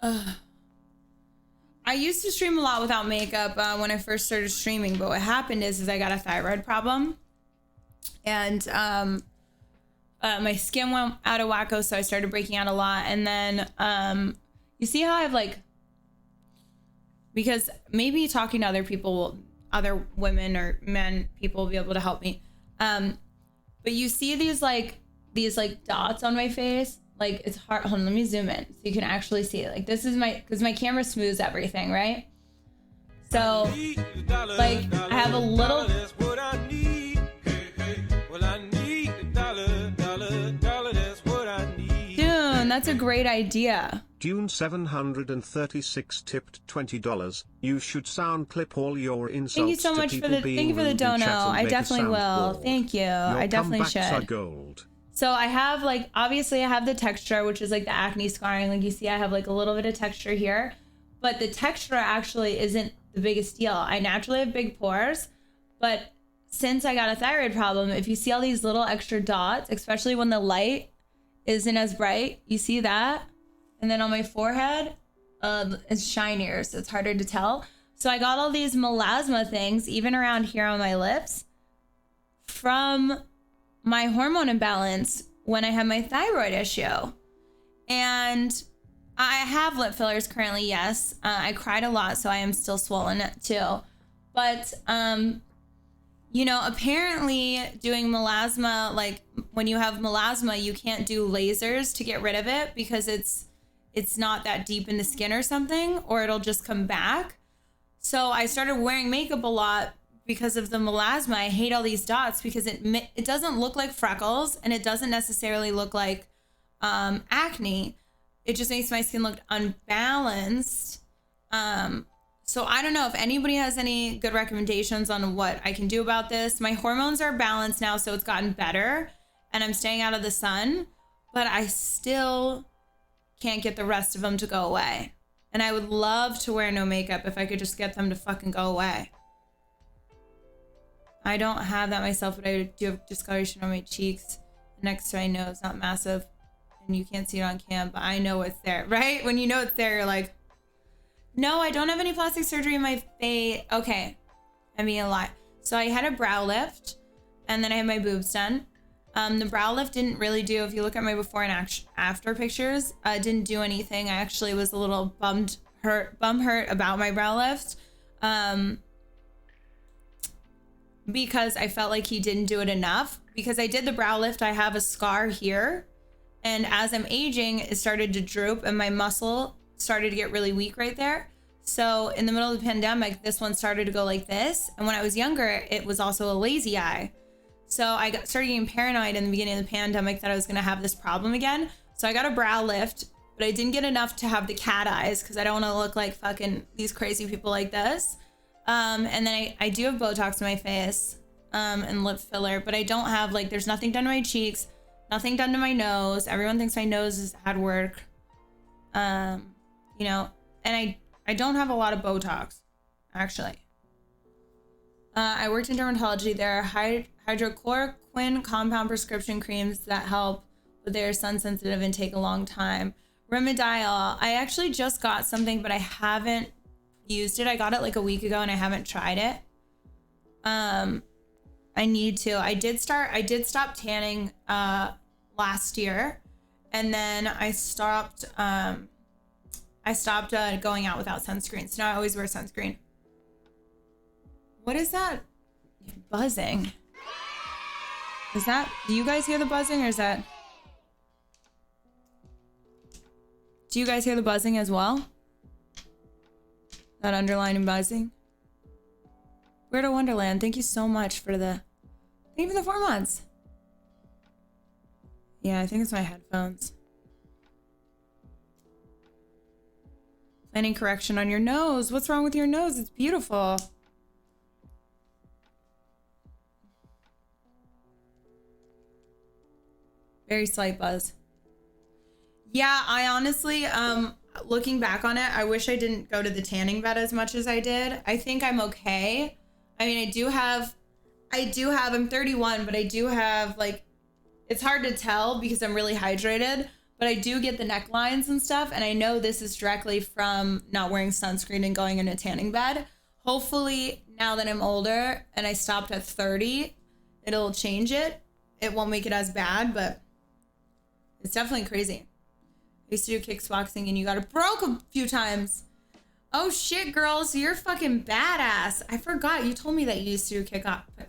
I used to stream a lot without makeup when I first started streaming, but what happened is I got a thyroid problem, and my skin went out of wacko, so I started breaking out a lot. And then you see how I've like, because maybe talking to other people, other women or men, people will be able to help me. But you see these dots on my face. Like, it's hard. Hold on, let me zoom in so you can actually see it. Like, this is because my camera smooths everything, right? So, like, I have a little. Dude, that's a great idea. Dune 736 tipped $20. You should sound clip all your insults. Thank you so much for the dono. I definitely will. Thank you. I definitely should. Are gold. So I have like, obviously I have the texture, which is like the acne scarring. Like you see, I have like a little bit of texture here, but the texture actually isn't the biggest deal. I naturally have big pores, but since I got a thyroid problem, if you see all these little extra dots, especially when the light isn't as bright, you see that? And then on my forehead, it's shinier, so it's harder to tell. So I got all these melasma things, even around here on my lips, from my hormone imbalance when I had my thyroid issue. And I have lip fillers currently, yes. I cried a lot, so I am still swollen too. But, you know, apparently doing melasma, like when you have melasma, you can't do lasers to get rid of it because it's not that deep in the skin or something, or it'll just come back. So I started wearing makeup a lot because of the melasma. I hate all these dots because it doesn't look like freckles, and it doesn't necessarily look like acne. It just makes my skin look unbalanced. So I don't know if anybody has any good recommendations on what I can do about this. My hormones are balanced now, so it's gotten better, and I'm staying out of the sun, but I still can't get the rest of them to go away. And I would love to wear no makeup if I could just get them to fucking go away. I don't have that myself, but I do have discoloration on my cheeks next to my nose, not massive, and you can't see it on cam, but I know it's there, right? When you know it's there, you're like, no, I don't have any plastic surgery in my face. Okay, I'm being a lie. So I had a brow lift, and then I had my boobs done. The brow lift didn't really do, if you look at my before and after pictures, didn't do anything. I actually was a little bum hurt about my brow lift. Because I felt like he didn't do it enough. Because I did the brow lift, I have a scar here. And as I'm aging, it started to droop and my muscle started to get really weak right there. So in the middle of the pandemic, this one started to go like this. And when I was younger, it was also a lazy eye. So I started getting paranoid in the beginning of the pandemic that I was gonna have this problem again. So I got a brow lift, but I didn't get enough to have the cat eyes because I don't wanna look like fucking these crazy people like this. And then I do have Botox in my face, and lip filler, but I don't have, like, there's nothing done to my cheeks, nothing done to my nose. Everyone thinks my nose is hard work. You know, and I don't have a lot of Botox, actually. I worked in dermatology. There are hydrochloroquine compound prescription creams that help, but they're sun sensitive and take a long time. Remedial, I actually just got something, but I haven't used it. I got it like a week ago and I haven't tried it. I need to. I did stop tanning last year, and then I stopped going out without sunscreen. So now I always wear sunscreen. What is that buzzing? Is that, do you guys hear the buzzing, or is that, do you guys hear the buzzing as well? That underlining buzzing? Weirdo Wonderland, thank you so much for the, thank you for the 4 months. Yeah, I think it's my headphones. Planning correction on your nose. What's wrong with your nose? It's beautiful. Very slight buzz. Yeah, I honestly, looking back on it, I wish I didn't go to the tanning bed as much as I did. I think I'm okay. I mean, I do have, I'm 31, but I do have, like, it's hard to tell because I'm really hydrated, but I do get the necklines and stuff. And I know this is directly from not wearing sunscreen and going in a tanning bed. Hopefully now that I'm older and I stopped at 30, it'll change it. It won't make it as bad, but it's definitely crazy. I used to do kickboxing and you got it broke a few times. Oh shit, girls, you're fucking badass. I forgot you told me that you used to do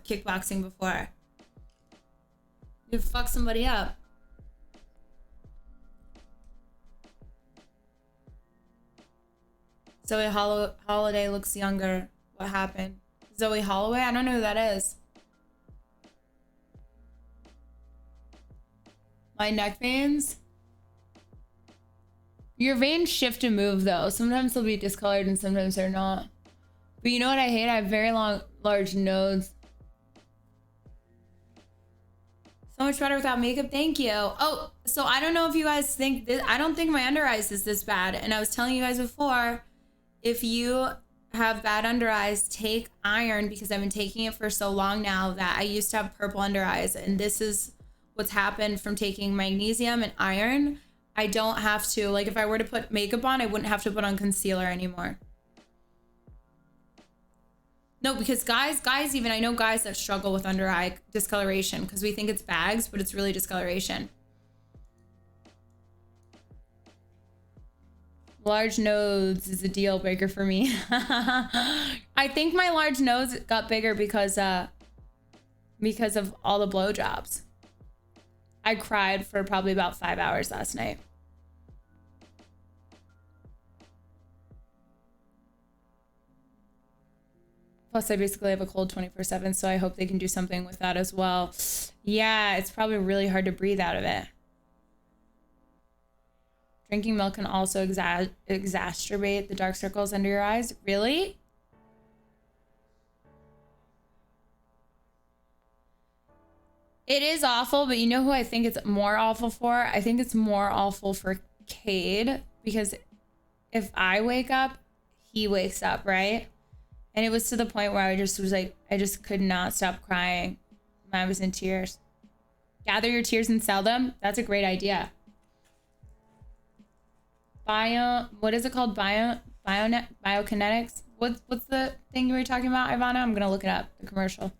kickboxing before. You fuck somebody up. Zoe Holiday looks younger. What happened? Zoe Holloway? I don't know who that is. My neck veins? Your veins shift and move though. Sometimes they'll be discolored and sometimes they're not. But you know what I hate? I have very large nodes. So much better without makeup. Thank you. Oh, so I don't know if you guys think this. I don't think my under eyes is this bad. And I was telling you guys before, if you have bad under eyes, take iron, because I've been taking it for so long now that I used to have purple under eyes. And this is what's happened from taking magnesium and iron. I don't have to, like, if I were to put makeup on, I wouldn't have to put on concealer anymore. No, because guys, even, I know guys that struggle with under eye discoloration because we think it's bags, but it's really discoloration. Large nodes is a deal breaker for me. I think my large nodes got bigger because of all the blowjobs. I cried for probably about 5 hours last night. Plus, I basically have a cold 24/7, so I hope they can do something with that as well. Yeah, it's probably really hard to breathe out of it. Drinking milk can also exacerbate the dark circles under your eyes. Really? It is awful, but you know who I think it's more awful for? I think it's more awful for Cade, because if I wake up, he wakes up, right? And it was to the point where I just was like, I just could not stop crying. I was in tears. Gather your tears and sell them. That's a great idea. What is it called? Biokinetics? What's the thing you were talking about, Ivana? I'm gonna look it up, the commercial.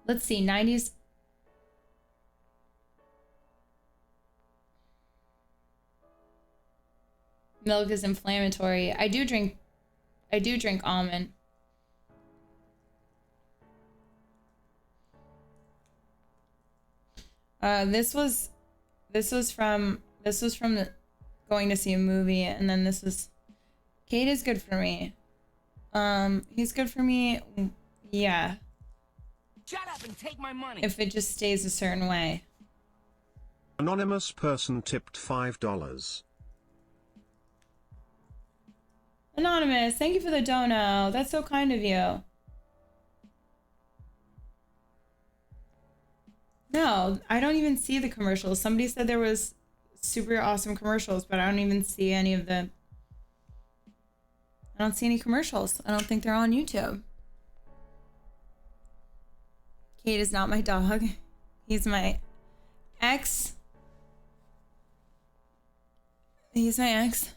Let's see, 90s. Milk is inflammatory. I do drink almond. This was from the going to see a movie, and then this was Cade is good for me. He's good for me. Yeah. Shut up and take my money. If it just stays a certain way. Anonymous person tipped $5. Anonymous, thank you for the dono. That's so kind of you. No, I don't even see the commercials. Somebody said there was super awesome commercials, but I don't even see any of the... I don't see any commercials. I don't think they're on YouTube. Cade is not my dog. He's my ex. He's my ex.